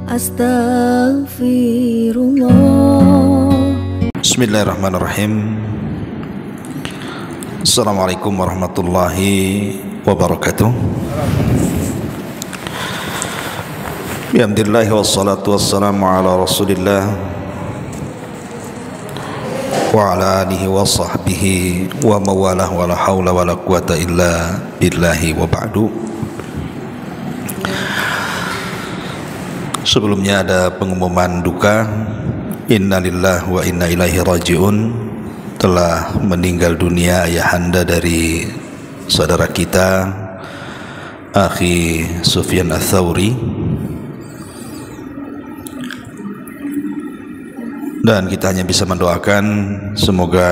Astaghfirullah. Bismillahirrahmanirrahim. Assalamualaikum warahmatullahi wabarakatuh. Bihamdillah wassalatu wassalamu ala rasulillah wa ala alihi wa sahbihi wa mawalah wa la hawla wa la quwata illa billahi wa ba'du. Sebelumnya ada pengumuman duka. Innalillahi wa inna ilaihi raji'un. Telah meninggal dunia ayahanda dari saudara kita Akhi Sufyan Ats-Tsauri, dan kita hanya bisa mendoakan semoga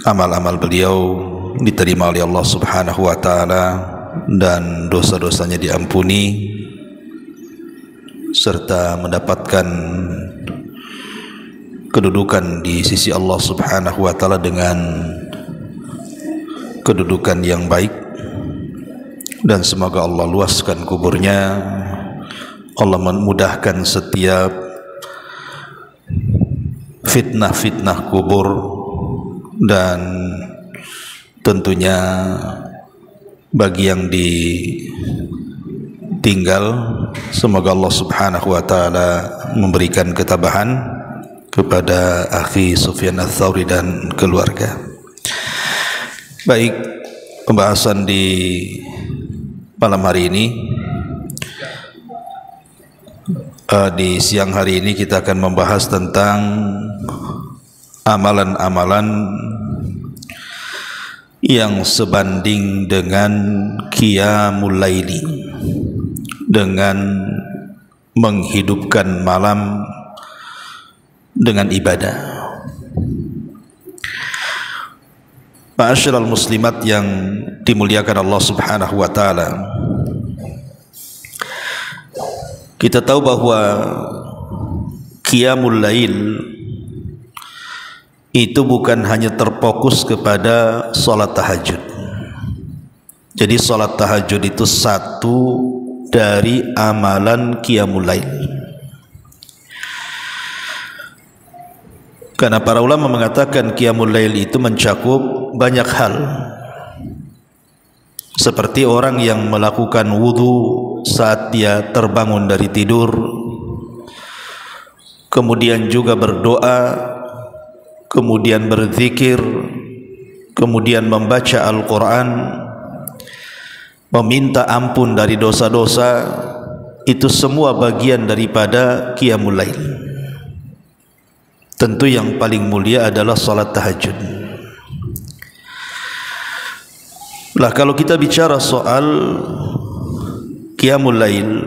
amal-amal beliau diterima oleh Allah Subhanahu wa taala dan dosa-dosanya diampuni, serta mendapatkan kedudukan di sisi Allah Subhanahu wa taala dengan kedudukan yang baik, dan semoga Allah luaskan kuburnya, Allah memudahkan setiap fitnah-fitnah kubur, dan tentunya bagi yang ditinggal semoga Allah Subhanahu wa taala memberikan ketabahan kepada Akhi Sufyan Ats-Tsauri dan keluarga. Baik, pembahasan di malam hari ini, di siang hari ini kita akan membahas tentang amalan-amalan yang sebanding dengan qiyamul laili, dengan menghidupkan malam dengan ibadah. Ma'asyiral muslimat yang dimuliakan Allah Subhanahu wa taala, kita tahu bahwa qiyamul lail itu bukan hanya terfokus kepada salat tahajud. Jadi salat tahajud itu satu dari amalan qiyamul lail. Karena para ulama mengatakan qiyamul lail itu mencakup banyak hal, seperti orang yang melakukan wudu saat dia terbangun dari tidur, kemudian juga berdoa, kemudian berzikir, kemudian membaca Al-Quran, meminta ampun dari dosa-dosa. Itu semua bagian daripada qiyamul lail. Tentu yang paling mulia adalah salat tahajud. Lah, kalau kita bicara soal qiyamul lail,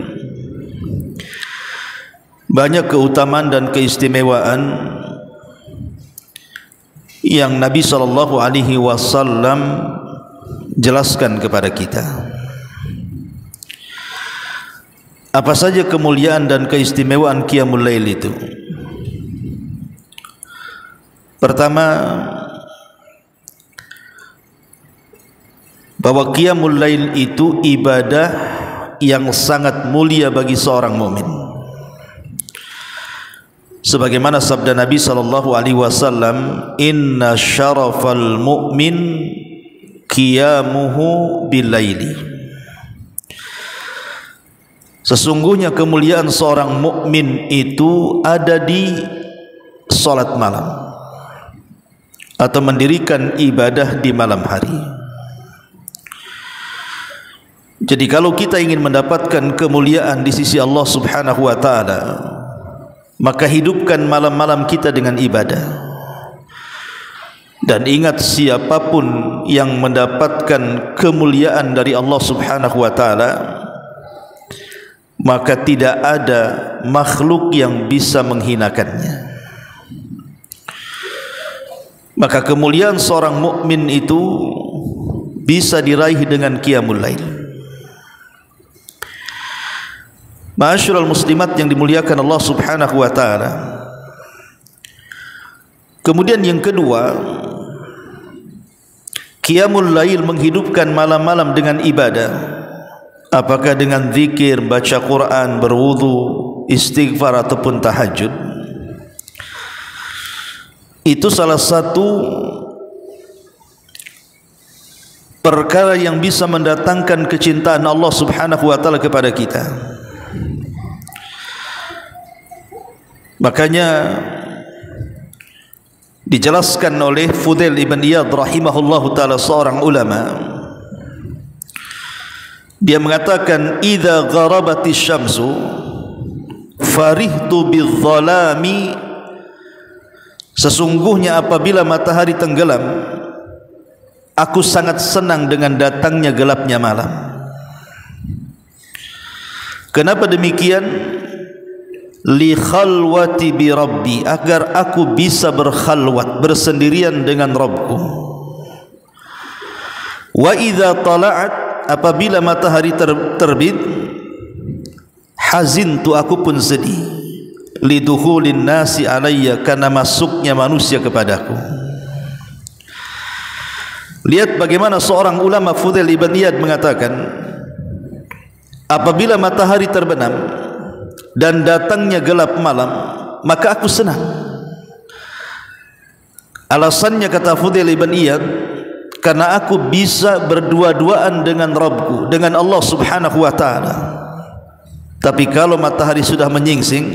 banyak keutamaan dan keistimewaan yang Nabi SAW jelaskan kepada kita. Apa saja kemuliaan dan keistimewaan qiyamul lail itu? Pertama, bahwa qiyamul lail itu ibadah yang sangat mulia bagi seorang mukmin. Sebagaimana sabda Nabi SAW, inna syarafal mu'min qiyamuhu bil laili. Sesungguhnya kemuliaan seorang mukmin itu ada di salat malam, atau mendirikan ibadah di malam hari. Jadi kalau kita ingin mendapatkan kemuliaan di sisi Allah Subhanahu wa taala, maka hidupkan malam-malam kita dengan ibadah. Dan ingat, siapapun yang mendapatkan kemuliaan dari Allah Subhanahu wa taala, maka tidak ada makhluk yang bisa menghinakannya. Maka kemuliaan seorang mukmin itu bisa diraih dengan qiyamul lail. Ma'asyiral muslimat yang dimuliakan Allah Subhanahu wa taala. Kemudian yang kedua, qiyamul lail menghidupkan malam-malam dengan ibadah apakah dengan zikir, baca Quran, berwudu, istighfar ataupun tahajud, itu salah satu perkara yang bisa mendatangkan kecintaan Allah Subhanahu wa taala kepada kita. Makanya dijelaskan oleh Fudail ibn Iyad rahimahullahu taala, seorang ulama, dia mengatakan, idza gharabatis syamsu farihtu bidzalami, sesungguhnya apabila matahari tenggelam, aku sangat senang dengan datangnya gelapnya malam. Kenapa demikian? Li khalwati bi rabbi, agar aku bisa berkhalwat, bersendirian dengan Rabbku. Wa idza tala'at, apabila matahari terbit, hazintu, aku pun sedih, lidukhulin nasi alayya, karena masuknya manusia kepadaku. Lihat bagaimana seorang ulama, Fudail ibn Iyad, mengatakan, apabila matahari terbenam dan datangnya gelap malam, maka aku senang. Alasannya, kata Fudail ibn Iyad, karena aku bisa berdua-duaan dengan Rabbku, dengan Allah Subhanahu wa ta'ala. Tapi kalau matahari sudah menyingsing,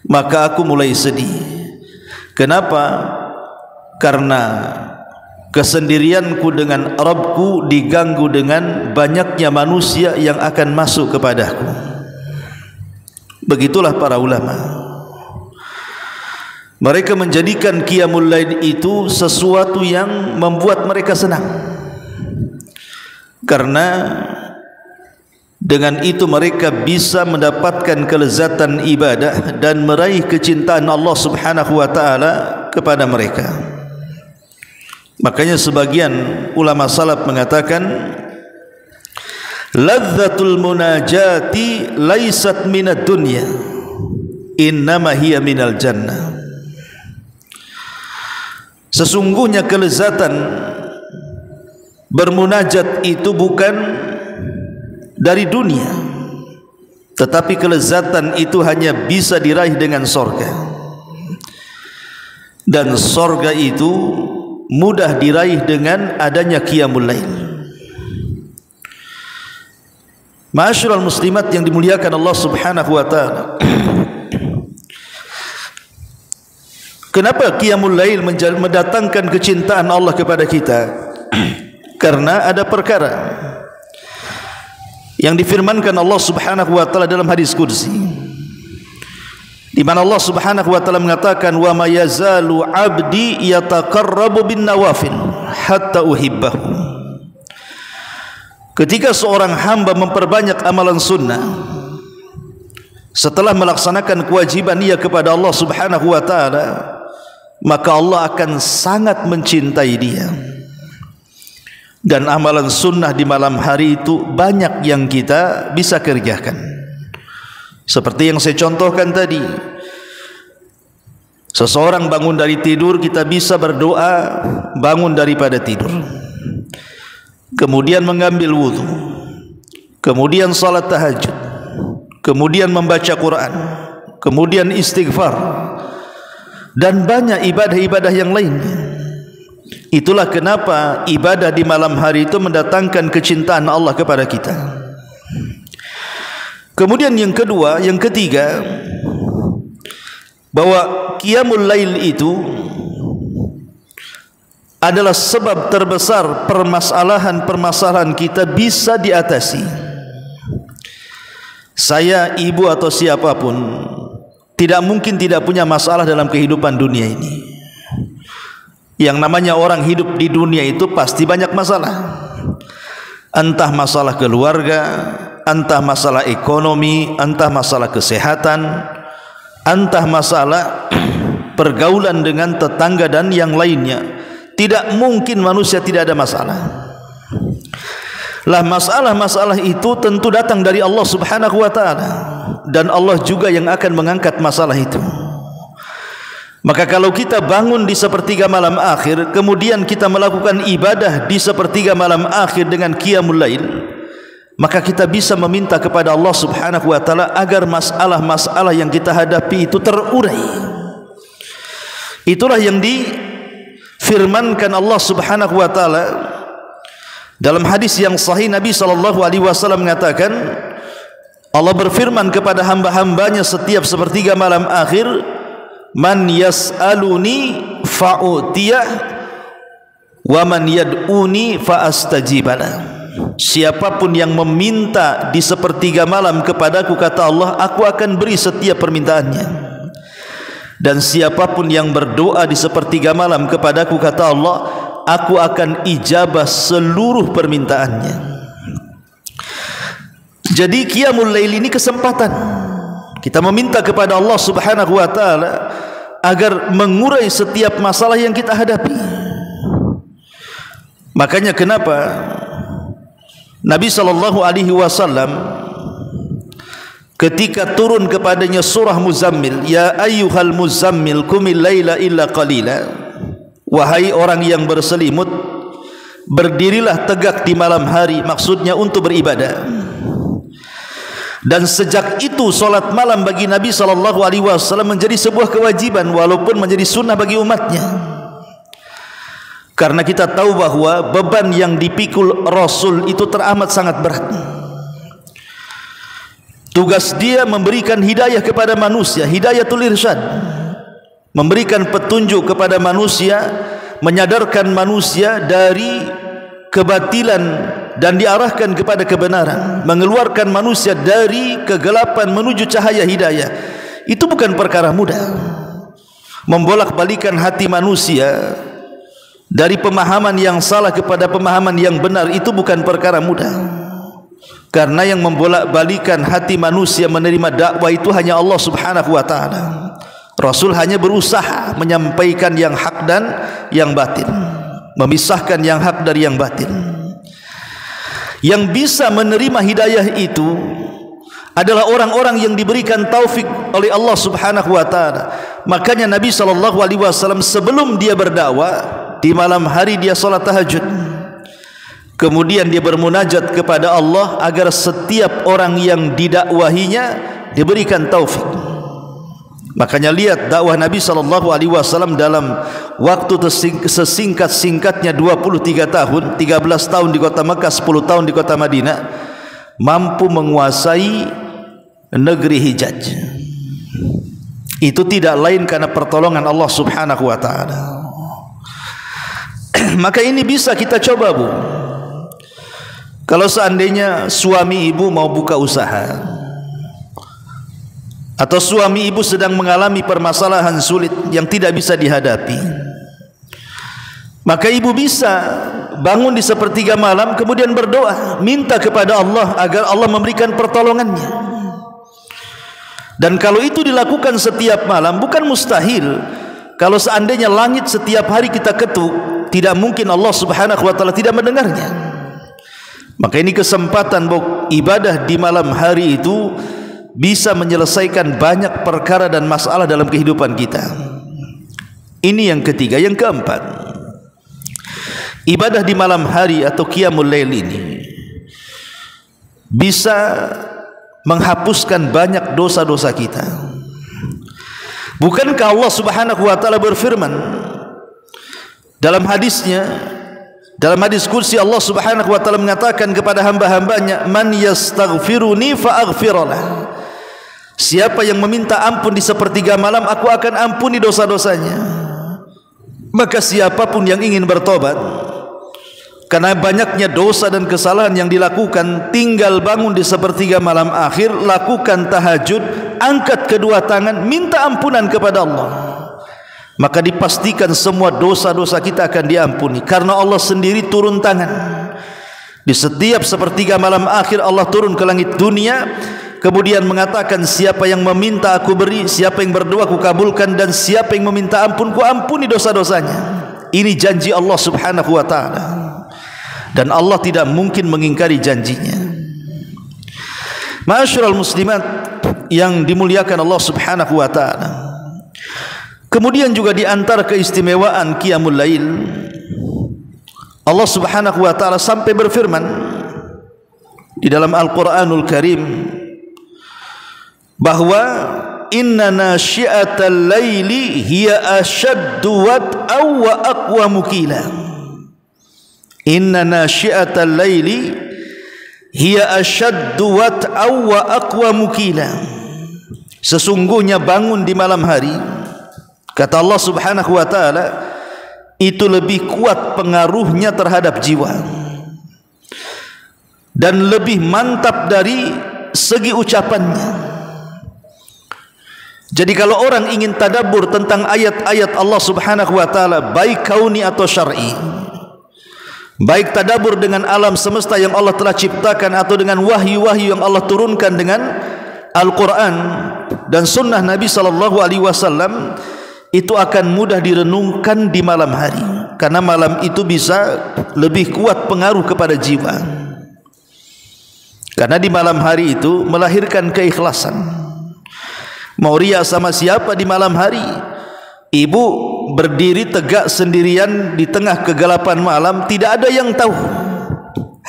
maka aku mulai sedih. Kenapa? Karena kesendirianku dengan Rabbku diganggu dengan banyaknya manusia yang akan masuk kepadaku. Begitulah para ulama. Mereka menjadikan qiyamul lail itu sesuatu yang membuat mereka senang, karena dengan itu mereka bisa mendapatkan kelezatan ibadah dan meraih kecintaan Allah Subhanahu wa taala kepada mereka. Makanya sebagian ulama salaf mengatakan, ladzatul munajati laisat minad dunya, innama hiya minal jannah. Sesungguhnya kelezatan bermunajat itu bukan dari dunia, tetapi kelezatan itu hanya bisa diraih dengan sorga, dan sorga itu mudah diraih dengan adanya qiyamul lail. Ma'asyiral muslimat yang dimuliakan Allah Subhanahu wa taala, kenapa qiyamul lail mendatangkan kecintaan Allah kepada kita? Karena ada perkara yang difirmankan Allah Subhanahu wa taala dalam hadis qudsi, di mana Allah Subhanahu wa taala mengatakan, wa ma yazalu 'abdi yataqarrabu bin nawafil hatta uhibbahu. Ketika seorang hamba memperbanyak amalan sunnah setelah melaksanakan kewajiban ia kepada Allah Subhanahu wa taala, maka Allah akan sangat mencintai dia. Dan amalan sunnah di malam hari itu banyak yang kita bisa kerjakan. Seperti yang saya contohkan tadi, seseorang bangun dari tidur, kita bisa berdoa bangun daripada tidur, kemudian mengambil wudu, kemudian salat tahajud, kemudian membaca Quran, kemudian istighfar, dan banyak ibadah-ibadah yang lainnya. Itulah kenapa ibadah di malam hari itu mendatangkan kecintaan Allah kepada kita. Kemudian yang kedua, yang ketiga, bahwa qiyamul lail itu adalah sebab terbesar permasalahan-permasalahan kita bisa diatasi. Saya, ibu atau siapapun tidak mungkin tidak punya masalah dalam kehidupan dunia ini. Yang namanya orang hidup di dunia itu pasti banyak masalah. Entah masalah keluarga, entah masalah ekonomi, entah masalah kesehatan, entah masalah pergaulan dengan tetangga dan yang lainnya. Tidak mungkin manusia tidak ada masalah. Lah masalah-masalah itu tentu datang dari Allah Subhanahu wa taala, dan Allah juga yang akan mengangkat masalah itu. Maka kalau kita bangun di sepertiga malam akhir, kemudian kita melakukan ibadah di sepertiga malam akhir dengan qiyamul lail, maka kita bisa meminta kepada Allah Subhanahu wa taala agar masalah-masalah yang kita hadapi itu terurai. Itulah yang difirmankan Allah Subhanahu wa taala dalam hadis yang sahih. Nabi sallallahu alaihi wasallam mengatakan, Allah berfirman kepada hamba-hambanya setiap sepertiga malam akhir, man yas'aluni fa'utiyah wa man yad'uni fa'astajibalah. Siapapun yang meminta di sepertiga malam kepadaku, kata Allah, aku akan beri setiap permintaannya. Dan siapapun yang berdoa di sepertiga malam kepadaku, kata Allah, aku akan ijabah seluruh permintaannya. Jadi qiyamul lail ini kesempatan kita meminta kepada Allah Subhanahu wa taala agar mengurai setiap masalah yang kita hadapi. Makanya kenapa Nabi sallallahu alaihi wasallam ketika turun kepadanya surah Muzammil, ya ayyuhal muzammil qumil laila illa qalila, wahai orang yang berselimut, berdirilah tegak di malam hari, maksudnya untuk beribadah. Dan sejak itu solat malam bagi Nabi sallallahu alaihi wasallam menjadi sebuah kewajiban, walaupun menjadi sunnah bagi umatnya. Karena kita tahu bahwa beban yang dipikul Rasul itu teramat sangat berat. Tugas dia memberikan hidayah kepada manusia, hidayatul irsyad, memberikan petunjuk kepada manusia, menyadarkan manusia dari kebatilan dan diarahkan kepada kebenaran, mengeluarkan manusia dari kegelapan menuju cahaya hidayah. Itu bukan perkara mudah. Membolak-balikan hati manusia dari pemahaman yang salah kepada pemahaman yang benar itu bukan perkara mudah. Karena yang membolak-balikan hati manusia menerima dakwah itu hanya Allah Subhanahu wa taala. Rasul hanya berusaha menyampaikan yang hak dan yang batil, memisahkan yang hak dari yang batil. Yang bisa menerima hidayah itu adalah orang-orang yang diberikan taufik oleh Allah Subhanahu wa taala. Makanya Nabi sallallahu alaihi wasallam sebelum dia berdakwah, di malam hari dia salat tahajud, kemudian dia bermunajat kepada Allah agar setiap orang yang didakwahinya diberikan taufik. Makanya lihat dakwah Nabi sallallahu alaihi wasallam dalam waktu sesingkat-singkatnya 23 tahun, 13 tahun di kota Mekah, 10 tahun di kota Madinah, mampu menguasai negeri Hijaz. Itu tidak lain karena pertolongan Allah Subhanahu wa taala. Maka ini bisa kita coba, Bu. Kalau seandainya suami ibu mau buka usaha, atau suami ibu sedang mengalami permasalahan sulit yang tidak bisa dihadapi, maka ibu bisa bangun di sepertiga malam, kemudian berdoa, minta kepada Allah agar Allah memberikan pertolongannya. Dan kalau itu dilakukan setiap malam, bukan mustahil. Kalau seandainya langit setiap hari kita ketuk, tidak mungkin Allah Subhanahu wa taala tidak mendengarnya. Maka ini kesempatan ibadah di malam hari itu bisa menyelesaikan banyak perkara dan masalah dalam kehidupan kita. Ini yang ketiga. Yang keempat, ibadah di malam hari atau qiyamul lail ini bisa menghapuskan banyak dosa-dosa kita. Bukankah Allah Subhanahu wa taala berfirman dalam hadisnya, dalam hadis kursi, Allah Subhanahu wa taala mengatakan kepada hamba-hambanya, man yastaghfiruni fa'aghfirlah. Siapa yang meminta ampun di sepertiga malam, aku akan ampuni dosa-dosanya. Maka siapapun yang ingin bertobat karena banyaknya dosa dan kesalahan yang dilakukan, tinggal bangun di sepertiga malam akhir, lakukan tahajud, angkat kedua tangan, minta ampunan kepada Allah, maka dipastikan semua dosa-dosa kita akan diampuni. Karena Allah sendiri turun tangan di setiap sepertiga malam akhir. Allah turun ke langit dunia, kemudian mengatakan, siapa yang meminta aku beri, siapa yang berdoa aku kabulkan, dan siapa yang meminta ampun ku ampuni dosa-dosanya. Ini janji Allah Subhanahu wa taala, dan Allah tidak mungkin mengingkari janjinya. Ma'asyiral muslimat yang dimuliakan Allah Subhanahu wa taala, kemudian juga di antara keistimewaan qiyamul lail, Allah Subhanahu wa taala sampai berfirman di dalam Al-Quranul Karim bahwa inna nasyi'atal laili hiya ashaddu wat'aw wa aqwamu qila. Inna nasyi'atal laili hiya ashaddu wat'aw wa aqwamu qila. Sesungguhnya bangun di malam hari, kata Allah Subhanahu wa taala, itu lebih kuat pengaruhnya terhadap jiwa dan lebih mantap dari segi ucapannya. Jadi kalau orang ingin tadabbur tentang ayat-ayat Allah Subhanahu wa taala, baik kauni atau syar'i, baik tadabbur dengan alam semesta yang Allah telah ciptakan atau dengan wahyu-wahyu yang Allah turunkan dengan Al-Quran dan sunnah Nabi SAW, itu akan mudah direnungkan di malam hari, karena malam itu bisa lebih kuat pengaruh kepada jiwa. Karena di malam hari itu melahirkan keikhlasan. Mau riya sama siapa di malam hari? Ibu berdiri tegak sendirian di tengah kegelapan malam, tidak ada yang tahu,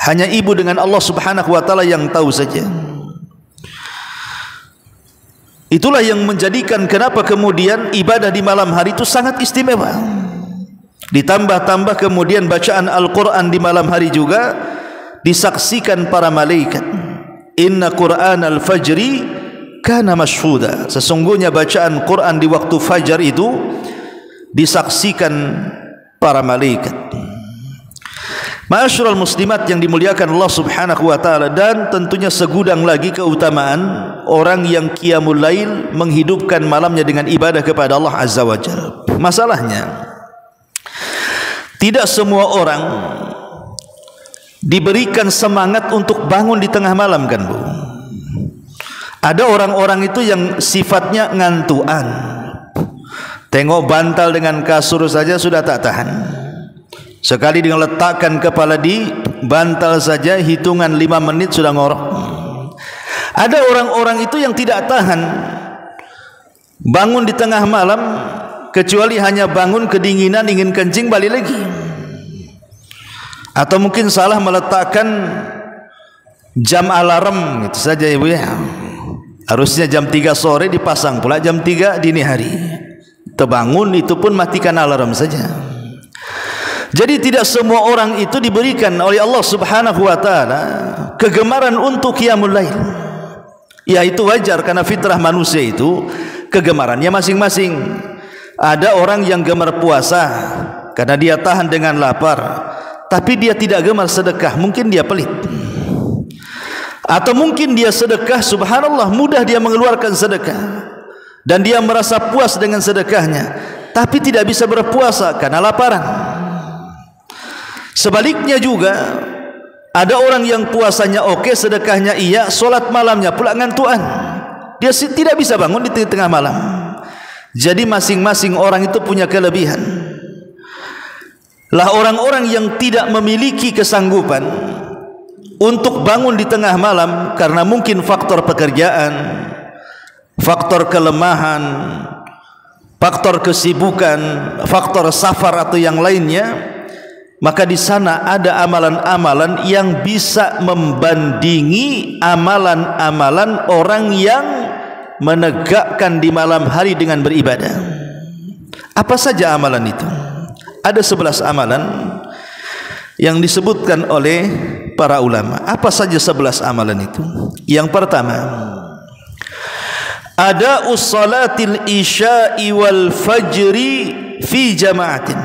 hanya ibu dengan Allah Subhanahu wa taala yang tahu saja. Itulah yang menjadikan kenapa kemudian ibadah di malam hari itu sangat istimewa. Ditambah-tambah kemudian bacaan Al-Quran di malam hari juga disaksikan para malaikat. Inna Qur'an al-fajri kana mashhuda. Sesungguhnya bacaan Quran di waktu fajar itu disaksikan para malaikat. Ma'asyiral muslimat yang dimuliakan Allah Subhanahu wa taala, dan tentunya segudang lagi keutamaan orang yang qiyamul lail, menghidupkan malamnya dengan ibadah kepada Allah Azza wa Jalla. Masalahnya, tidak semua orang diberikan semangat untuk bangun di tengah malam, kan Bu? Ada orang-orang itu yang sifatnya ngantuan. Tengok bantal dengan kasur saja sudah tak tahan. Sekali dengan letakkan kepala di bantal saja, hitungan 5 menit sudah ngorok. Ada orang-orang itu yang tidak tahan bangun di tengah malam, kecuali hanya bangun kedinginan ingin kencing balik lagi. Atau mungkin salah meletakkan jam alarm, itu saja Ibu ya. Harusnya jam 3 sore dipasang pula jam 3 dini hari. Terbangun itu pun matikan alarm saja. Jadi tidak semua orang itu diberikan oleh Allah Subhanahu wa taala kegemaran untuk qiyamul lail. Ya, itu wajar karena fitrah manusia itu kegemarannya masing-masing. Ada orang yang gemar puasa karena dia tahan dengan lapar, tapi dia tidak gemar sedekah, mungkin dia pelit. Atau mungkin dia sedekah, subhanallah, mudah dia mengeluarkan sedekah dan dia merasa puas dengan sedekahnya, tapi tidak bisa berpuasa karena laparan. Sebaliknya juga ada orang yang puasanya oke, sedekahnya iya, solat malamnya pula ngantuan. Dia tidak bisa bangun di tengah malam. Jadi masing-masing orang itu punya kelebihan. Lah orang-orang yang tidak memiliki kesanggupan untuk bangun di tengah malam karena mungkin faktor pekerjaan, faktor kelemahan, faktor kesibukan, faktor safar atau yang lainnya, maka di sana ada amalan-amalan yang bisa membandingi amalan-amalan orang yang menegakkan di malam hari dengan beribadah. Apa saja amalan itu? Ada 11 amalan yang disebutkan oleh para ulama. Apa saja 11 amalan itu? Yang pertama, ada salatil isya'i wal fajri fi jama'atin.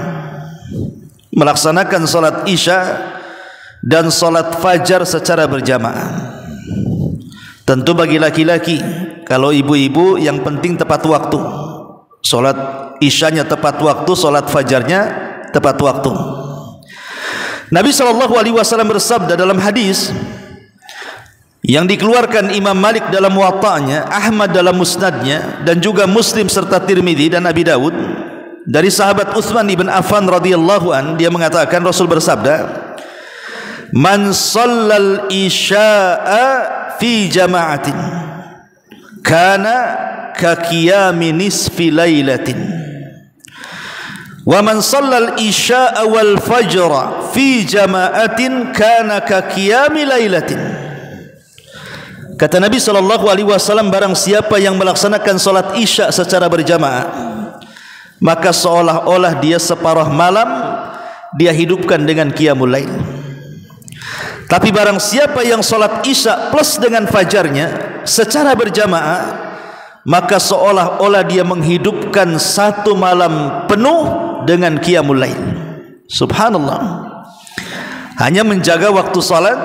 Melaksanakan salat isya dan salat fajar secara berjamaah. Tentu bagi laki-laki, kalau ibu-ibu yang penting tepat waktu. Salat isyanya tepat waktu, salat fajarnya tepat waktu. Nabi SAW bersabda dalam hadis yang dikeluarkan Imam Malik dalam Muwatta'nya, Ahmad dalam Musnadnya, dan juga Muslim serta Tirmidzi dan Abi Dawud, dari sahabat Utsman ibn Affan radhiyallahu an, dia mengatakan Rasul bersabda, "Man shallal isya'a fi jama'atin kana ka qiyami nisfi lailatin wa man shallal isya'a wal fajra fi jama'atin kana ka qiyami lailatin." Kata Nabi SAW, barang siapa yang melaksanakan solat isya secara berjamaah, maka seolah-olah dia separuh malam dia hidupkan dengan qiyamul lail. Tapi barang siapa yang solat isya plus dengan fajarnya secara berjamaah, maka seolah-olah dia menghidupkan satu malam penuh dengan qiyamul lail. Subhanallah. Hanya menjaga waktu salat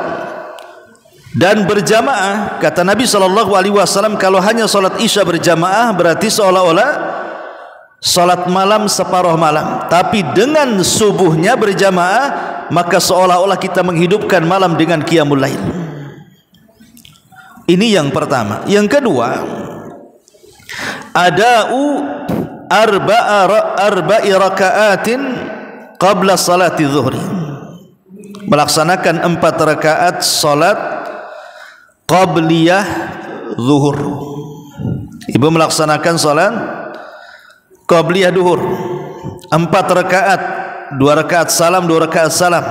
dan berjamaah. Kata Nabi SAW, kalau hanya salat isya berjamaah berarti seolah-olah salat malam separuh malam. Tapi dengan subuhnya berjamaah, maka seolah-olah kita menghidupkan malam dengan qiyamul lail. Ini yang pertama. Yang kedua, ada'u arba'i raka'atin qabla salati zuhri, melaksanakan 4 rakaat salat qabliyah zuhur. Ibu melaksanakan salat qabliyah zuhur 4 rakaat, 2 rakaat salam, 2 rakaat salam.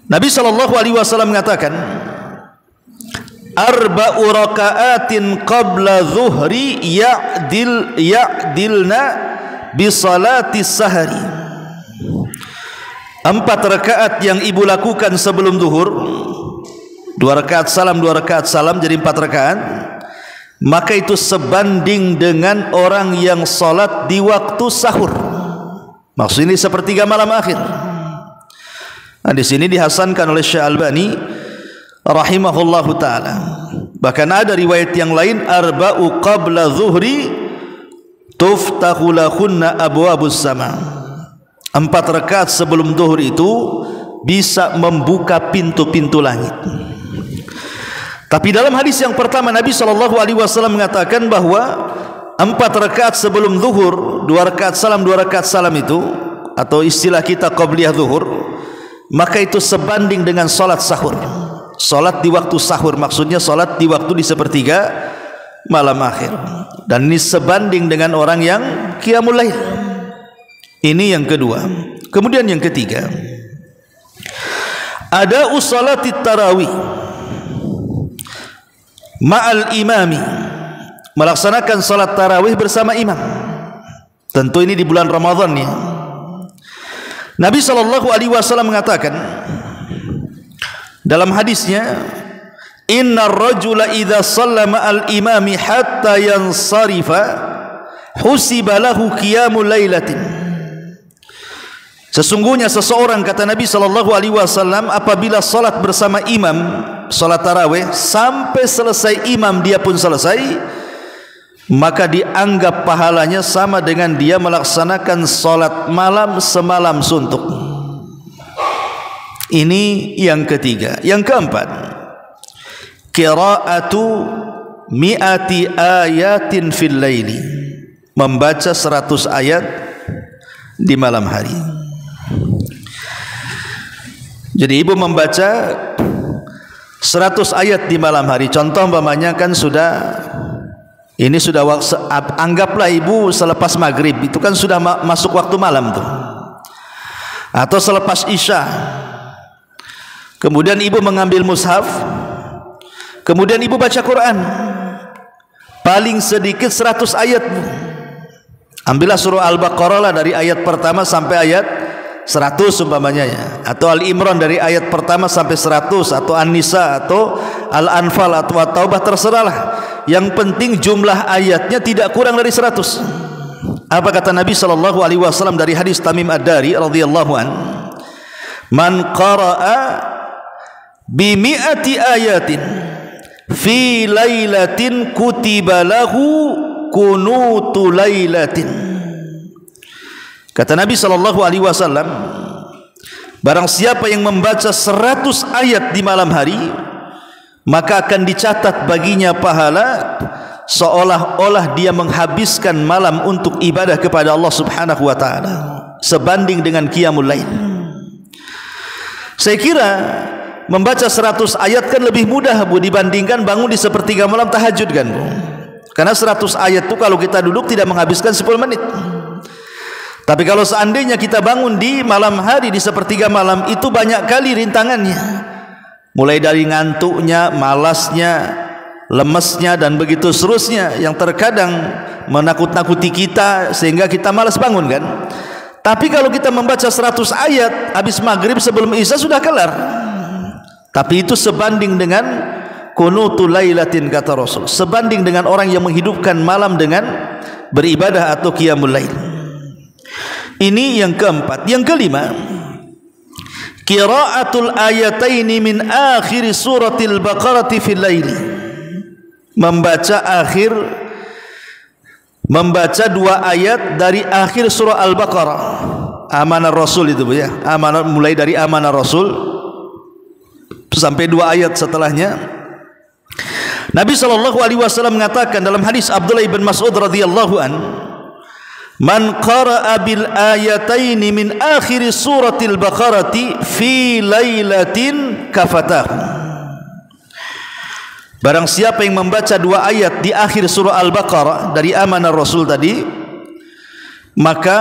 Nabi SAW mengatakan, arba'u raka'atin qabla zuhri ya'dilna bi salati sahari. 4 rakaat yang ibu lakukan sebelum zuhur, 2 rakaat salam, 2 rakaat salam, jadi 4 rakaat, maka itu sebanding dengan orang yang salat di waktu sahur. Maksudnya sepertiga malam akhir. Nah, di sini dihasankan oleh Syekh Albani rahimahullahu taala. Bahkan ada riwayat yang lain, arba'u qabla zuhri tuftahu lahunna abwabus sama. 4 rakaat sebelum zuhur itu bisa membuka pintu-pintu langit. Tapi dalam hadis yang pertama Nabi SAW mengatakan bahwa 4 rakaat sebelum zuhur, 2 rakaat salam, 2 rakaat salam itu, atau istilah kita qabliyah zuhur, maka itu sebanding dengan salat sahur. Salat di waktu sahur, maksudnya salat di waktu di sepertiga malam akhir. Dan ini sebanding dengan orang yang qiyamul lail. Ini yang kedua. Kemudian yang ketiga, ada usolati tarawih ma'al imami, melaksanakan salat tarawih bersama imam. Tentu ini di bulan Ramadan ya. Nabi SAW mengatakan dalam hadisnya, innar rajula idza shalla ma'al imami hatta yansarifa husiba lahu qiyamul lailatin. Sesungguhnya seseorang, kata Nabi SAW, apabila salat bersama imam, salat tarawih sampai selesai imam dia pun selesai, maka dianggap pahalanya sama dengan dia melaksanakan salat malam semalam suntuk. Ini yang ketiga. Yang keempat, qira'atu mi'ati ayatin fil laili, membaca 100 ayat di malam hari. Jadi ibu membaca 100 ayat di malam hari. Contoh umpamanya kan sudah, ini sudah anggaplah ibu selepas maghrib, itu kan sudah masuk waktu malam tuh, atau selepas isya. Kemudian ibu mengambil mushaf, kemudian ibu baca Quran, paling sedikit 100 ayat. Ambillah surah Al-Baqarah lah, dari ayat pertama sampai ayat 100 umpamanya ya, atau Al-Imran dari ayat pertama sampai 100, atau An-Nisa atau Al-Anfal atau At-Taubah, terserahlah. Yang penting jumlah ayatnya tidak kurang dari 100. Apa kata Nabi SAW dari hadis Tamim Ad-Dari radhiyallahu an, man qara'a bi mi'ati ayatin fi lailatin kutiba lahu kunutu lailatin. Kata Nabi SAW, barang siapa yang membaca 100 ayat di malam hari, maka akan dicatat baginya pahala seolah-olah dia menghabiskan malam untuk ibadah kepada Allah Subhanahu wa taala, sebanding dengan qiyamul lail. Saya kira membaca 100 ayat kan lebih mudah Bu dibandingkan bangun di sepertiga malam tahajud kan Bu. Karena 100 ayat itu kalau kita duduk tidak menghabiskan 10 menit. Tapi kalau seandainya kita bangun di malam hari di sepertiga malam, itu banyak kali rintangannya. mulai dari ngantuknya, malasnya, lemesnya, dan begitu seterusnya, yang terkadang menakut-nakuti kita sehingga kita malas bangun kan. Tapi kalau kita membaca 100 ayat habis maghrib sebelum isya sudah kelar. Tapi itu sebanding dengan kunutul lailatin, kata Rasul, sebanding dengan orang yang menghidupkan malam dengan beribadah atau qiyamul lail. Ini yang keempat. Yang kelima, qiraatul ayataini min akhir suratil Baqarah fil lail. Membaca 2 ayat dari akhir surah Al-Baqarah. Amanah Rasul itu, Bu, ya. Amanah, mulai dari amanah Rasul sampai 2 ayat setelahnya. Nabi SAW mengatakan dalam hadis Abdullah bin Mas'ud radhiyallahu an, man qara'a bil ayataini min akhir suratil Baqarati fi lailatin kafatahu. Barang siapa yang membaca 2 ayat di akhir surah Al-Baqarah dari amanah Rasul tadi, maka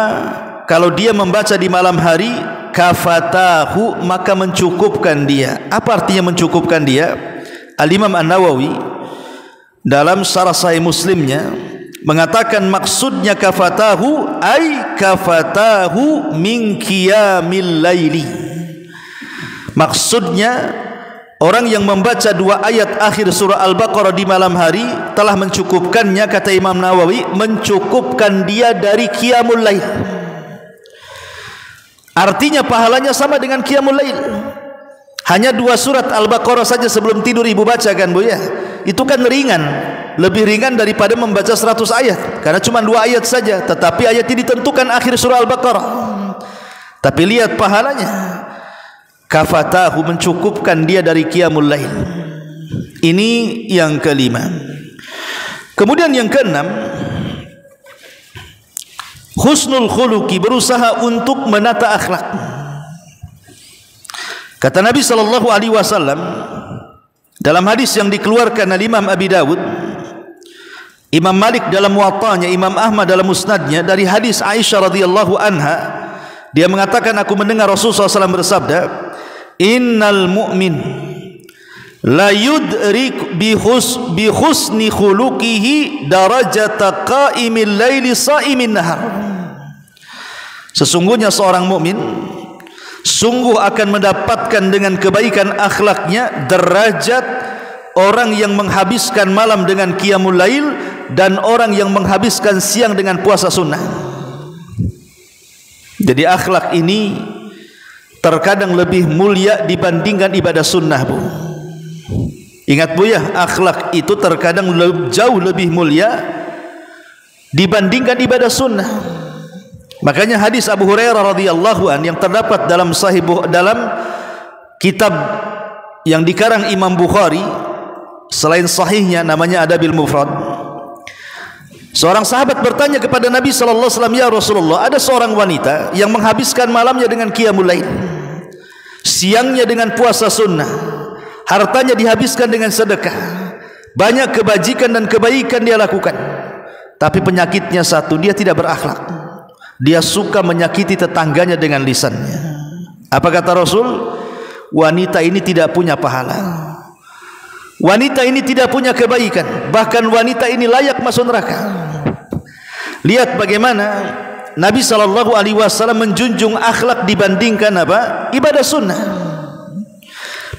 kalau dia membaca di malam hari, kafatahu, maka mencukupkan dia. Apa artinya mencukupkan dia? Al-Imam An-Nawawi dalam Syarah Sahih Muslimnya mengatakan maksudnya kafatahu ay kafatahu min qiyamil laili. Maksudnya orang yang membaca 2 ayat akhir surah Al-Baqarah di malam hari telah mencukupkannya, kata Imam Nawawi, mencukupkan dia dari qiyamul lail. Artinya pahalanya sama dengan qiyamul lail. Hanya 2 surat Al-Baqarah saja sebelum tidur ibu baca kan, Bu, ya. Itu kan ringan, lebih ringan daripada membaca 100 ayat, karena cuma 2 ayat saja, tetapi ayat ini ditentukan akhir surah Al-Baqarah. Tapi lihat pahalanya, kafatahu, mencukupkan dia dari qiyamul lail. Ini yang kelima. Kemudian yang keenam, husnul khuluqi, berusaha untuk menata akhlak. Kata Nabi SAW dalam hadis yang dikeluarkan oleh Imam Abi Dawud, Imam Malik dalam Muwatta'nya, Imam Ahmad dalam Musnadnya, dari hadis Aisyah radhiyallahu anha, dia mengatakan, aku mendengar Rasulullah SAW bersabda, innal mu'min la yudrik bi husni khuluqihi darajata qa'imil laili sa'imin nahar. Sesungguhnya seorang mukmin sungguh akan mendapatkan dengan kebaikan akhlaknya derajat orang yang menghabiskan malam dengan qiyamul lail dan orang yang menghabiskan siang dengan puasa sunnah. Jadi akhlak ini terkadang lebih mulia dibandingkan ibadah sunnah, Bu. Ingat, Bu, ya, akhlak itu terkadang jauh lebih mulia dibandingkan ibadah sunnah. Makanya hadis Abu Hurairah radhiyallahu an yang terdapat dalam kitab yang dikarang Imam Bukhari selain sahihnya, namanya Adabil Mufrad. Seorang sahabat bertanya kepada Nabi sallallahu alaihi wasallam, ya Rasulullah, ada seorang wanita yang menghabiskan malamnya dengan qiyamul lail, siangnya dengan puasa sunnah, hartanya dihabiskan dengan sedekah, banyak kebajikan dan kebaikan dia lakukan, tapi penyakitnya satu, dia tidak berakhlak. Dia suka menyakiti tetangganya dengan lisannya. Apa kata Rasul? Wanita ini tidak punya pahala, wanita ini tidak punya kebaikan, bahkan wanita ini layak masuk neraka. Lihat bagaimana Nabi SAW menjunjung akhlak dibandingkan apa? Ibadah sunnah.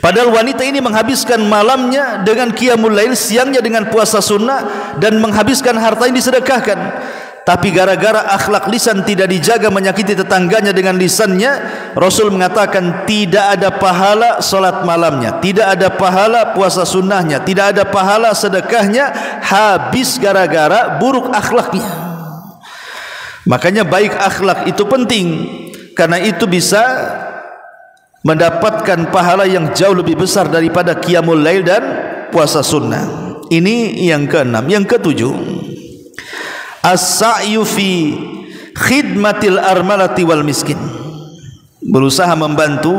Padahal wanita ini menghabiskan malamnya dengan qiyamul lail, siangnya dengan puasa sunnah, dan menghabiskan harta yang disedekahkan. Tapi gara-gara akhlak lisan tidak dijaga, menyakiti tetangganya dengan lisannya, Rasul mengatakan tidak ada pahala salat malamnya, tidak ada pahala puasa sunnahnya, tidak ada pahala sedekahnya, habis gara-gara buruk akhlaknya. Makanya baik akhlak itu penting, karena itu bisa mendapatkan pahala yang jauh lebih besar daripada qiyamul lail dan puasa sunnah. Ini yang keenam. Yang ketujuh, as-sa'yu fi khidmatil armalati wal miskin, berusaha membantu,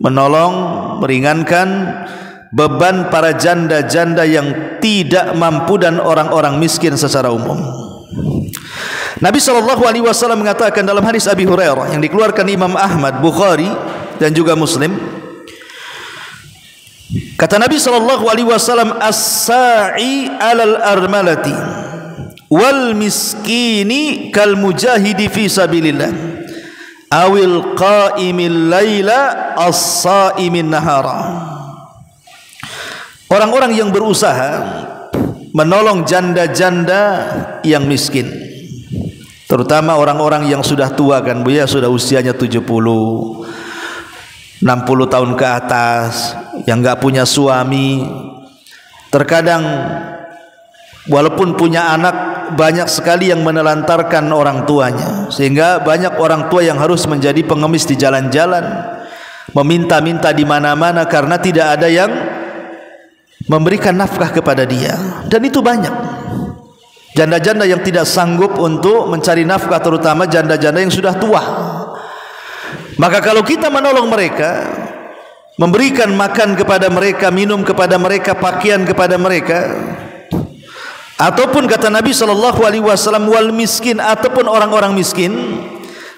menolong, meringankan beban para janda-janda yang tidak mampu dan orang-orang miskin secara umum. Nabi SAW mengatakan dalam hadis Abi Hurairah yang dikeluarkan Imam Ahmad, Bukhari dan juga Muslim, Kata Nabi SAW, as-sa'i 'alal armalati wal miskini kal mujahidi fi sabilillah awil qa'imil laila as-sa'imin nahara. Orang-orang yang berusaha menolong janda-janda yang miskin, terutama orang-orang yang sudah tua kan Bu ya, sudah usianya 70, 60 tahun ke atas, yang enggak punya suami. Terkadang walaupun punya anak, banyak sekali yang menelantarkan orang tuanya, sehingga banyak orang tua yang harus menjadi pengemis di jalan-jalan, meminta-minta di mana-mana karena tidak ada yang memberikan nafkah kepada dia. Dan itu banyak janda-janda yang tidak sanggup untuk mencari nafkah, terutama janda-janda yang sudah tua. Maka kalau kita menolong mereka, memberikan makan kepada mereka, minum kepada mereka, pakaian kepada mereka, ataupun kata Nabi SAW, wal miskin, ataupun orang-orang miskin,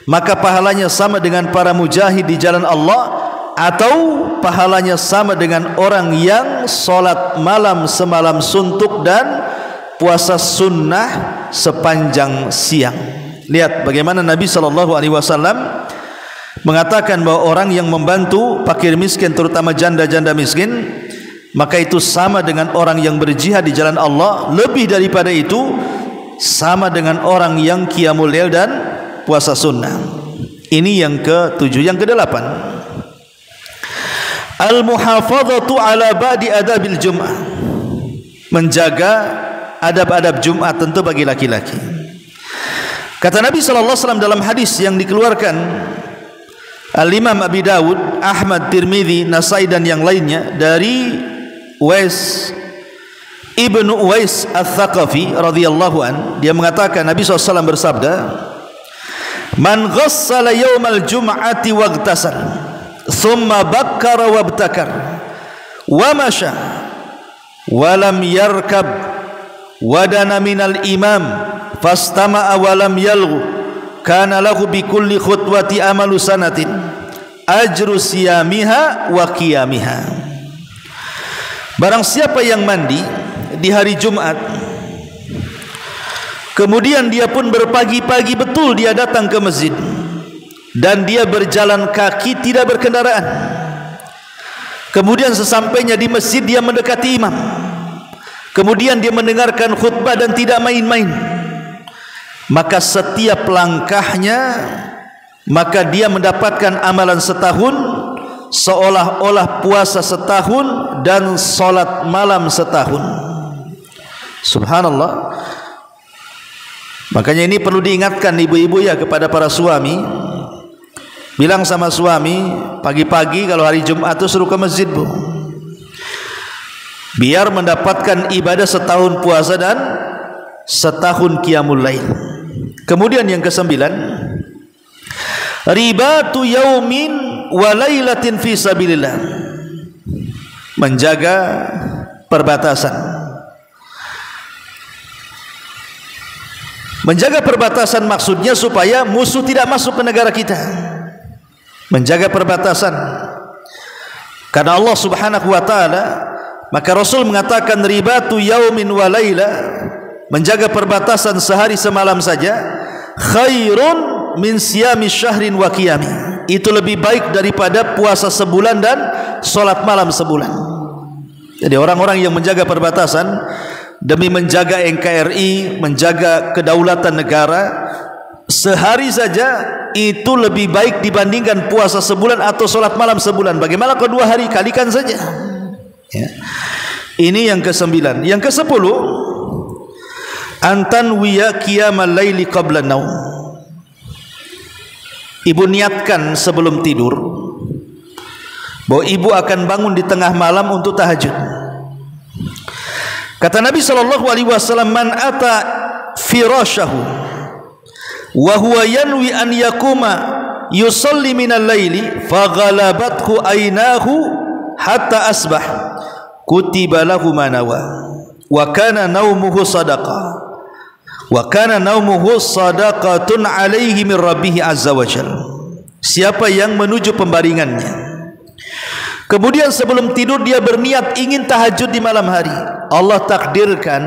maka pahalanya sama dengan para mujahid di jalan Allah, atau pahalanya sama dengan orang yang solat malam semalam suntuk dan puasa sunnah sepanjang siang. Lihat bagaimana Nabi SAW mengatakan bahwa orang yang membantu fakir miskin, terutama janda-janda miskin, maka itu sama dengan orang yang berjihad di jalan Allah. Lebih daripada itu, sama dengan orang yang qiyamul lail dan puasa sunnah. Ini yang ke-7. Yang ke-8, al-muhafadzatu ala ba'di adabil jum'ah, menjaga adab-adab Jumat tentu bagi laki-laki. Kata Nabi SAW dalam hadis yang dikeluarkan Al-Imam Abi Dawud, Ahmad, Tirmidzi, Nasai dan yang lainnya dari Uwais Ibnu Uwais Al-Thaqafi radhiyallahu an, dia mengatakan Nabi SAW bersabda, man ghassala yawmal jum'ati waghtasal thumma bakkara wabtakar wa masya wa lam yarkab wadana minal imam fastama'a wa lam yalghu kana lahu bi kulli khutwati amalu sanatin ajru siyamiha wa qiyamiha. Barang siapa yang mandi di hari Jumat, kemudian dia pun berpagi-pagi betul dia datang ke masjid, dan dia berjalan kaki tidak berkendaraan, kemudian sesampainya di masjid dia mendekati imam, kemudian dia mendengarkan khutbah dan tidak main-main, maka setiap langkahnya, maka dia mendapatkan amalan setahun, seolah-olah puasa setahun dan solat malam setahun. Subhanallah. Makanya ini perlu diingatkan ibu-ibu ya kepada para suami. Bilang sama suami, pagi-pagi kalau hari Jumat itu suruh ke masjid bu, biar mendapatkan ibadah setahun puasa dan setahun qiyamul lail. Kemudian yang ke-9, ribatu yaumin wa lailatin fi sabilillah, menjaga perbatasan. Menjaga perbatasan maksudnya supaya musuh tidak masuk ke negara kita. Menjaga perbatasan karena Allah Subhanahu wa taala, maka Rasul mengatakan ribatu yaumin wa laila, menjaga perbatasan sehari semalam saja, khairun min siyami syahrin wa qiyami, itu lebih baik daripada puasa sebulan dan solat malam sebulan. Jadi orang-orang yang menjaga perbatasan demi menjaga NKRI, menjaga kedaulatan negara, sehari saja itu lebih baik dibandingkan puasa sebulan atau solat malam sebulan. Bagaimana kalau 2 hari, kalikan saja ya. Ini yang ke-9. Yang ke-10, antanwiya qiyamal laili qabla naum, ibu niatkan sebelum tidur bahwa ibu akan bangun di tengah malam untuk tahajud. Kata Nabi SAW, man ata firashahu wa huwa yanwi an yakuma yusalli minal laili faghalabathu aynahu hatta asbah kutiba lahu ma nawa wa kana naumuhu sadaqah wa kana naumuhu sadaqatun alaihi min rabbih azza wa jalla. Siapa yang menuju pembaringannya Kemudian sebelum tidur dia berniat ingin tahajud di malam hari. Allah takdirkan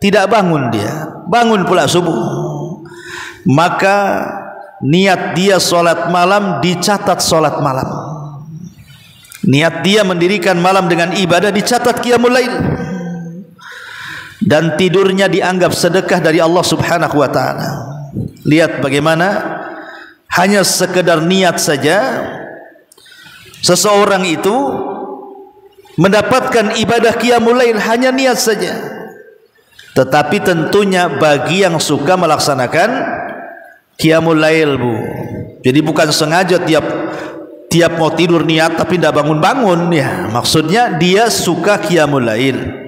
tidak bangun dia, bangun pula subuh. Maka niat dia solat malam dicatat solat malam. Niat dia mendirikan malam dengan ibadah dicatat qiyamul lail. Dan tidurnya dianggap sedekah dari Allah Subhanahu wa taala. Lihat bagaimana hanya sekedar niat saja seseorang itu mendapatkan ibadah qiyamul lail, hanya niat saja. Tetapi tentunya bagi yang suka melaksanakan qiyamul lail, Bu. Jadi bukan sengaja tiap mau tidur niat tapi tidak bangun-bangun ya. Maksudnya dia suka qiyamul lail.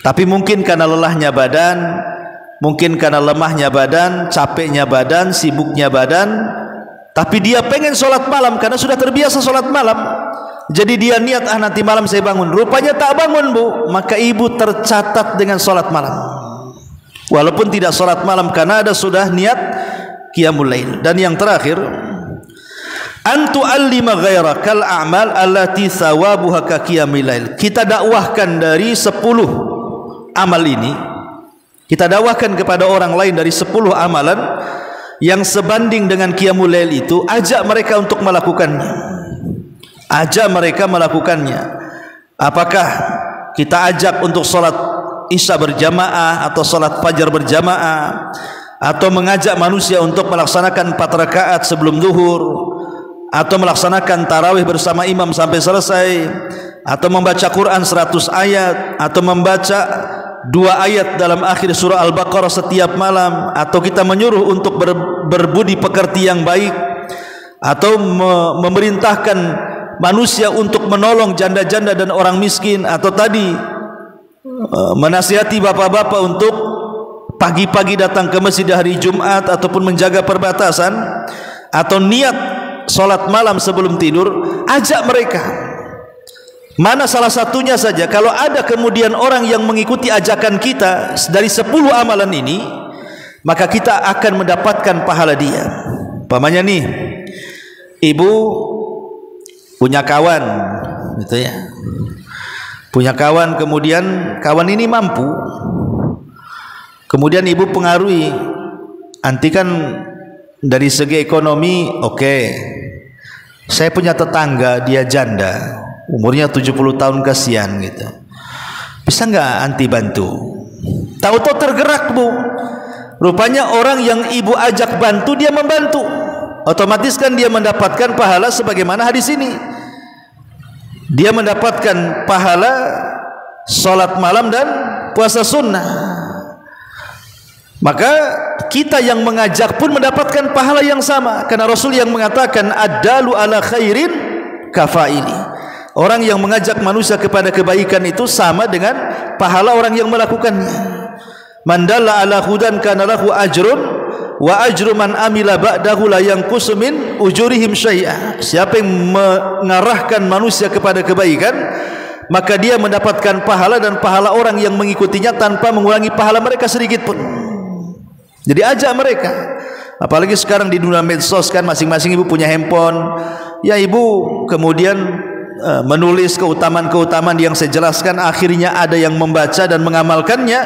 Tapi mungkin karena lelahnya badan, mungkin karena lemahnya badan, capeknya badan, sibuknya badan, tapi dia pengen sholat malam karena sudah terbiasa sholat malam. Jadi dia niat, nanti malam saya bangun. Rupanya tak bangun, Bu. Maka ibu tercatat dengan sholat malam, walaupun tidak sholat malam karena ada sudah niat qiyamul lail. Dan yang terakhir, antu allima ghairakal a'mal allati thawabuha ka qiyamil lail. Kita dakwahkan dari 10 amal ini, kita dakwahkan kepada orang lain dari 10 amalan yang sebanding dengan qiyamul lail itu. Ajak mereka untuk melakukannya. Ajak mereka melakukannya. Apakah kita ajak untuk salat isya berjamaah atau salat fajar berjamaah, atau mengajak manusia untuk melaksanakan 4 rakaat sebelum zuhur, atau melaksanakan tarawih bersama imam sampai selesai, atau membaca Quran 100 ayat, atau membaca 2 ayat dalam akhir surah Al-Baqarah setiap malam, atau kita menyuruh untuk berbudi pekerti yang baik, atau memerintahkan manusia untuk menolong janda-janda dan orang miskin, atau tadi menasihati bapak-bapak untuk pagi-pagi datang ke masjid hari Jumat ataupun menjaga perbatasan, atau niat solat malam sebelum tidur. Ajak mereka, mana salah satunya saja. Kalau ada kemudian orang yang mengikuti ajakan kita dari 10 amalan ini, maka kita akan mendapatkan pahala dia. Pamannya nih, ibu punya kawan gitu ya, punya kawan, kemudian kawan ini mampu, kemudian ibu pengaruhi, anti kan dari segi ekonomi oke. Saya punya tetangga, dia janda, umurnya 70 tahun, kasihan gitu, bisa nggak anti bantu? Tahu-tahu tergerak, Bu. Rupanya orang yang ibu ajak bantu dia membantu, otomatis kan dia mendapatkan pahala sebagaimana hadis ini. Dia mendapatkan pahala salat malam dan puasa sunnah. Maka kita yang mengajak pun mendapatkan pahala yang sama, karena Rasul yang mengatakan ad-dalu ala khairin kafaili. Orang yang mengajak manusia kepada kebaikan itu sama dengan pahala orang yang melakukannya. Man dalla ala hudan kana lahu ajrun wa ajru man amila ba'dahu la yanqusu min ujurihim syai'a. Siapa yang mengarahkan manusia kepada kebaikan, maka dia mendapatkan pahala dan pahala orang yang mengikutinya tanpa mengurangi pahala mereka sedikit pun. Jadi ajak mereka. Apalagi sekarang di dunia medsos kan, masing-masing ibu punya handphone. Ya ibu kemudian menulis keutamaan-keutamaan yang saya jelaskan, akhirnya ada yang membaca dan mengamalkannya,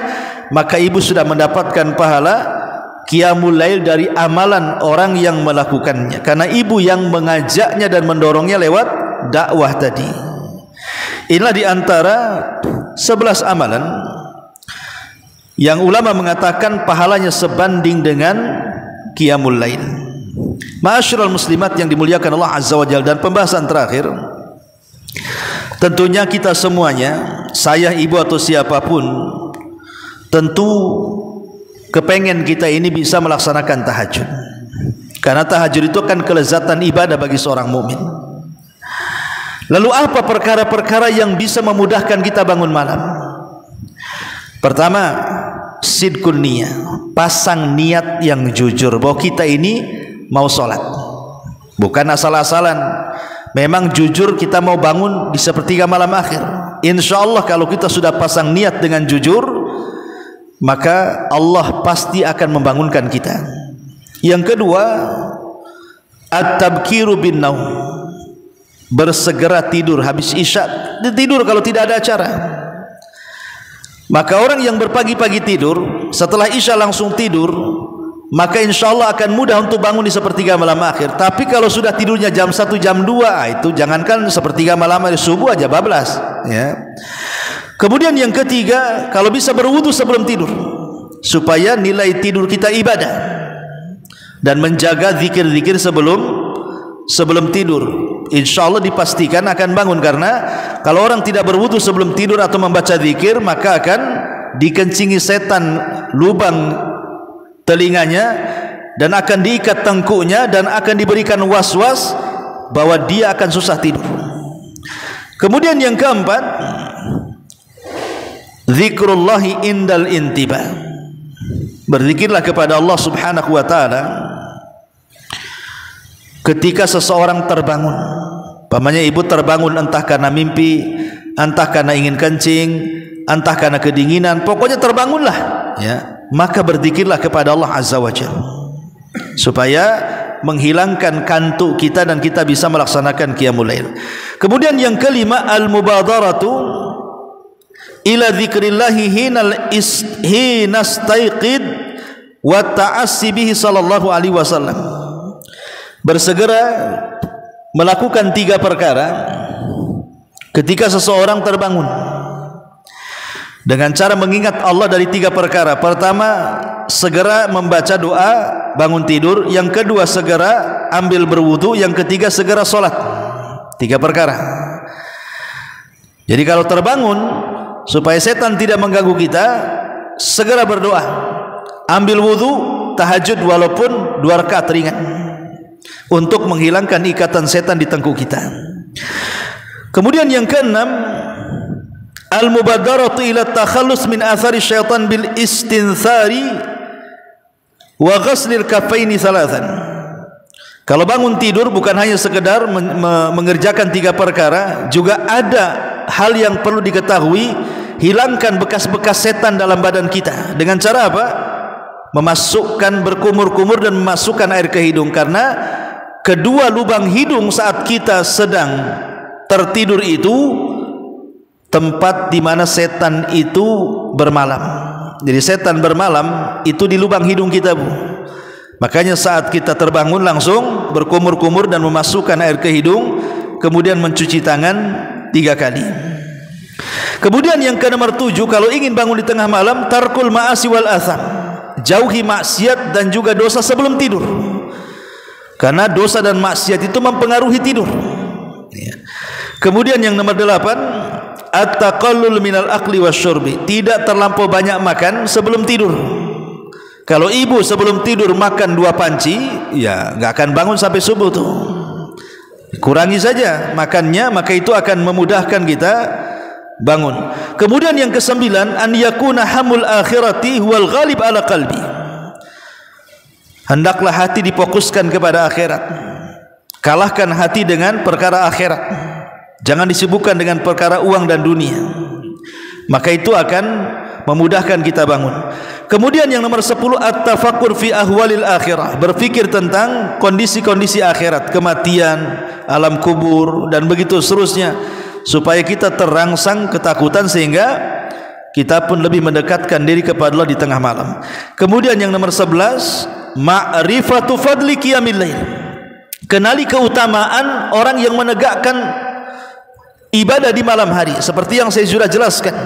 maka ibu sudah mendapatkan pahala qiyamul lail dari amalan orang yang melakukannya, karena ibu yang mengajaknya dan mendorongnya lewat dakwah tadi. Inilah diantara 11 amalan yang ulama mengatakan pahalanya sebanding dengan qiyamul lail. Ma'asyiral muslimat yang dimuliakan Allah Azza wa Jalla, dan pembahasan terakhir, tentunya kita semuanya, saya, ibu atau siapapun, tentu kepengen kita ini bisa melaksanakan tahajud, karena tahajud itu kan kelezatan ibadah bagi seorang mukmin. Lalu apa perkara-perkara yang bisa memudahkan kita bangun malam? Pertama, sidqun niyah, pasang niat yang jujur bahwa kita ini mau sholat, bukan asal-asalan. Memang jujur kita mau bangun di sepertiga malam akhir. Insya Allah kalau kita sudah pasang niat dengan jujur, maka Allah pasti akan membangunkan kita. Yang kedua, at-tabkiru bin naum, bersegera tidur habis isya, tidur kalau tidak ada acara. Maka orang yang berpagi-pagi tidur, setelah isya langsung tidur, maka insya Allah akan mudah untuk bangun di sepertiga malam akhir. Tapi kalau sudah tidurnya jam 1, jam 2, itu jangankan sepertiga malam akhir, subuh aja bablas, ya. Kemudian yang ketiga, kalau bisa berwudu sebelum tidur, supaya nilai tidur kita ibadah, dan menjaga zikir-zikir sebelum tidur. Insya Allah dipastikan akan bangun, karena kalau orang tidak berwudu sebelum tidur atau membaca zikir, maka akan dikencingi setan lubang telinganya, dan akan diikat tengkuknya, dan akan diberikan was-was bahwa dia akan susah tidur. Kemudian yang keempat, zikrullahi indal intibah. Berzikirlah kepada Allah Subhanahu wa ta'ala ketika seseorang terbangun. Pamannya ibu terbangun entah karena mimpi, entah karena ingin kencing, entah karena kedinginan, pokoknya terbangunlah, ya. Maka berzikirlah kepada Allah Azza wa Jalla supaya menghilangkan kantuk kita dan kita bisa melaksanakan qiyamul lail. Kemudian yang kelima, al-mubadaratu ila dzikrillahi hinastaiqid wa ta'assi bihi sallallahu alaihi wasallam. Bersegera melakukan 3 perkara ketika seseorang terbangun, dengan cara mengingat Allah dari 3 perkara. Pertama, segera membaca doa bangun tidur. Yang kedua, segera ambil berwudu. Yang ketiga, segera sholat. 3 perkara. Jadi kalau terbangun, supaya setan tidak mengganggu kita, segera berdoa, ambil wudu, tahajud walaupun 2 rakaat ringan, untuk menghilangkan ikatan setan di tengkuk kita. Kemudian yang keenam, al-mubadaratu ila takhallus min athari syaitan bil istinthari wa ghaslil kaffaini thalathan. Kalau bangun tidur bukan hanya sekedar mengerjakan 3 perkara, juga ada hal yang perlu diketahui, hilangkan bekas-bekas setan dalam badan kita. Dengan cara apa? Memasukkan, berkumur-kumur dan memasukkan air ke hidung, karena kedua lubang hidung saat kita sedang tertidur itu tempat di mana setan itu bermalam. Jadi setan bermalam itu di lubang hidung kita, Bu. Makanya saat kita terbangun langsung berkumur-kumur dan memasukkan air ke hidung, kemudian mencuci tangan 3 kali. Kemudian yang ke nomor 7, kalau ingin bangun di tengah malam, tarkul ma'asi wal atham. Jauhi maksiat dan juga dosa sebelum tidur, karena dosa dan maksiat itu mempengaruhi tidur. Kemudian yang nomor 8, at-taqallul minal akli wasyurbi. Tidak terlampau banyak makan sebelum tidur. Kalau ibu sebelum tidur makan 2 panci, ya nggak akan bangun sampai subuh tuh. Kurangi saja makannya, maka itu akan memudahkan kita bangun. Kemudian yang ke-9, an yakuna hamul akhirati huwal ghalib ala qalbi. Hendaklah hati difokuskan kepada akhirat. Kalahkan hati dengan perkara akhirat. Jangan disibukkan dengan perkara uang dan dunia. Maka itu akan memudahkan kita bangun. Kemudian yang nomor 10, at-tafakkur fi ahwalil akhirah. Berfikir tentang kondisi-kondisi akhirat, kematian, alam kubur dan begitu seterusnya, supaya kita terangsang ketakutan sehingga kita pun lebih mendekatkan diri kepada Allah di tengah malam. Kemudian yang nomor 11, ma'rifatu fadli qiyamil lail. Kenali keutamaan orang yang menegakkan ibadah di malam hari, seperti yang saya sudah jelaskan.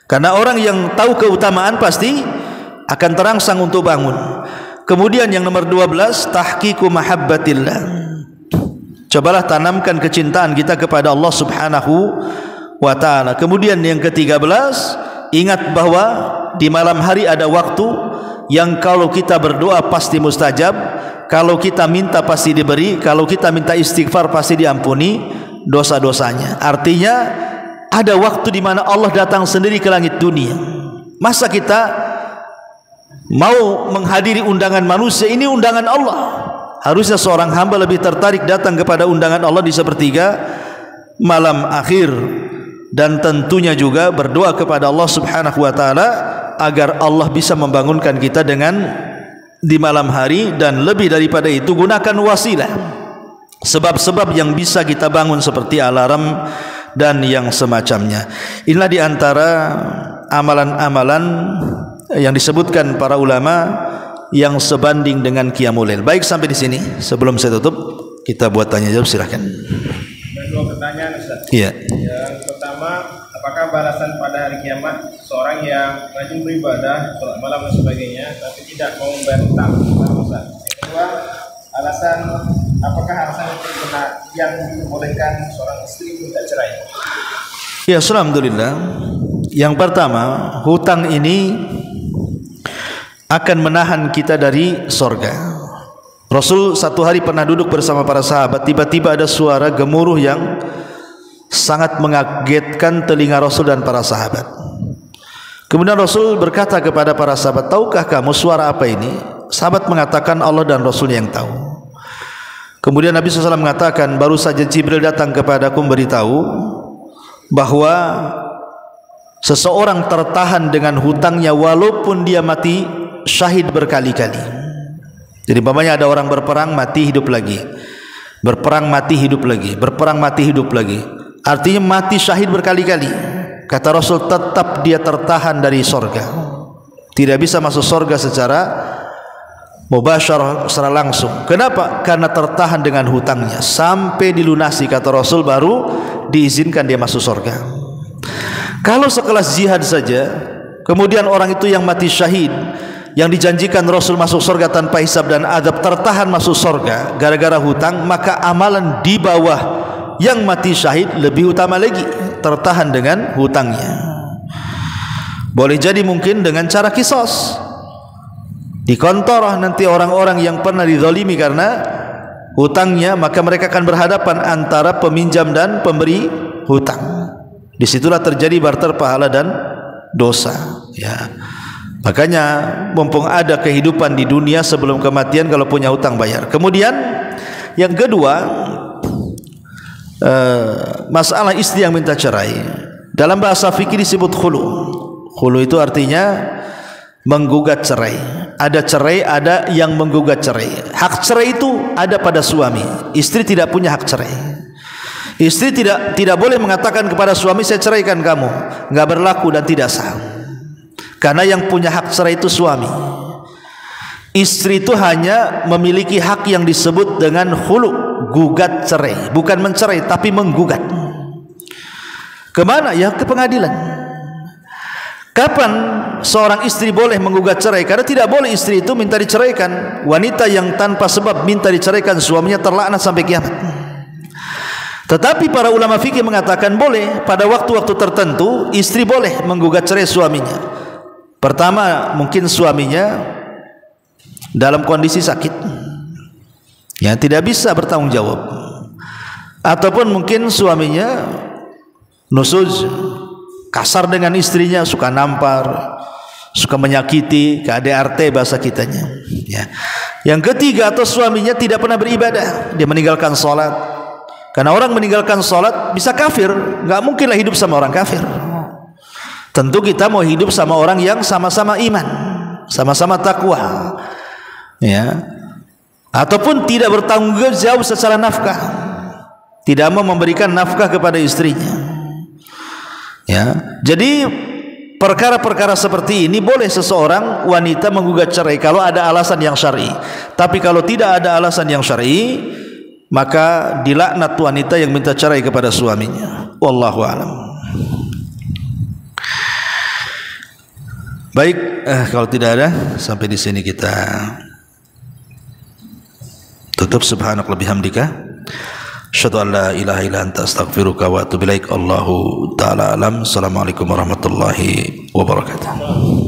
Karena orang yang tahu keutamaan pasti akan terangsang untuk bangun. Kemudian yang nomor 12, tahqiqu mahabbatillah. Cobalah tanamkan kecintaan kita kepada Allah Subhanahu wa ta'ala. Kemudian yang ke-13, ingat bahwa di malam hari ada waktu yang kalau kita berdoa pasti mustajab, kalau kita minta pasti diberi, kalau kita minta istighfar pasti diampuni dosa-dosanya. Artinya ada waktu di mana Allah datang sendiri ke langit dunia. Masa kita mau menghadiri undangan manusia? Ini undangan Allah. Harusnya seorang hamba lebih tertarik datang kepada undangan Allah di sepertiga malam akhir, dan tentunya juga berdoa kepada Allah Subhanahu wa ta'ala agar Allah bisa membangunkan kita dengan di malam hari. Dan lebih daripada itu, gunakan wasilah sebab-sebab yang bisa kita bangun seperti alarm dan yang semacamnya. Inilah di antara amalan-amalan yang disebutkan para ulama yang sebanding dengan qiyamul lail. Baik, sampai di sini. Sebelum saya tutup, kita buat tanya jawab, silahkan. Ada dua pertanyaan, Ustaz. Iya. Yang pertama, apakah balasan pada hari kiamat seorang yang rajin beribadah, sholat malam dan sebagainya, tapi tidak mau membayar hutang? Ustaz. Yang kedua, apakah alasan yang membolehkan seorang istri minta cerai? Ya, alhamdulillah. Yang pertama, hutang ini akan menahan kita dari sorga. Rasul satu hari pernah duduk bersama para sahabat, tiba-tiba ada suara gemuruh yang sangat mengagetkan telinga Rasul dan para sahabat. Kemudian Rasul berkata kepada para sahabat, tahukah kamu suara apa ini? Sahabat mengatakan, Allah dan Rasul yang tahu. Kemudian Nabi SAW mengatakan, baru saja Jibril datang kepadaku memberitahu bahwa seseorang tertahan dengan hutangnya walaupun dia mati syahid berkali-kali. Jadi umpamanya ada orang berperang mati hidup lagi, berperang mati hidup lagi, berperang mati hidup lagi, artinya mati syahid berkali-kali. Kata Rasul, tetap dia tertahan dari sorga, tidak bisa masuk sorga secara mubasyarah, secara langsung. Kenapa? Karena tertahan dengan hutangnya sampai dilunasi, kata Rasul, baru diizinkan dia masuk sorga. Kalau sekelas jihad saja, kemudian orang itu yang mati syahid, yang dijanjikan Rasul masuk surga tanpa hisab dan adab, tertahan masuk surga gara-gara hutang, maka amalan di bawah yang mati syahid lebih utama lagi, tertahan dengan hutangnya. Boleh jadi mungkin dengan cara kisos, dikontorah nanti orang-orang yang pernah dizalimi karena hutangnya, maka mereka akan berhadapan antara peminjam dan pemberi hutang. Disitulah terjadi barter pahala dan dosa, ya. Makanya mumpung ada kehidupan di dunia sebelum kematian, kalau punya hutang bayar. Kemudian yang kedua, masalah istri yang minta cerai. Dalam bahasa fikih disebut khulu. Khulu itu artinya menggugat cerai. Ada cerai, ada yang menggugat cerai. Hak cerai itu ada pada suami. Istri tidak punya hak cerai. Istri tidak boleh mengatakan kepada suami, saya ceraikan kamu. Enggak berlaku dan tidak sah. Karena yang punya hak cerai itu suami. Istri itu hanya memiliki hak yang disebut dengan khulu, gugat cerai. Bukan mencerai, tapi menggugat. Kemana? Ya ke pengadilan. Kapan seorang istri boleh menggugat cerai? Karena tidak boleh istri itu minta diceraikan. Wanita yang tanpa sebab minta diceraikan suaminya terlaknat sampai kiamat. Tetapi para ulama fikih mengatakan boleh pada waktu-waktu tertentu istri boleh menggugat cerai suaminya. Pertama, mungkin suaminya dalam kondisi sakit, ya tidak bisa bertanggung jawab, ataupun mungkin suaminya nusuz, kasar dengan istrinya, suka nampar, suka menyakiti, KDRT bahasa kitanya, ya. Yang ketiga, atau suaminya tidak pernah beribadah, dia meninggalkan sholat. Karena orang meninggalkan sholat bisa kafir, nggak mungkinlah hidup sama orang kafir. Tentu kita mau hidup sama orang yang sama-sama iman, sama-sama takwa, ya. Ataupun tidak bertanggung jawab secara nafkah, tidak mau memberikan nafkah kepada istrinya, ya. Jadi perkara-perkara seperti ini boleh seseorang wanita menggugat cerai kalau ada alasan yang syar'i. Tapi kalau tidak ada alasan yang syar'i, maka dilaknat wanita yang minta cerai kepada suaminya. Wallahu a'lam. Baik, kalau tidak ada, sampai di sini kita tutup. Subhanaka bihamdika, asyhadu an la ilaha illa anta, astaghfiruka wa atubu ilaik. Allahu ta'ala alam. Assalamualaikum warahmatullahi wabarakatuh.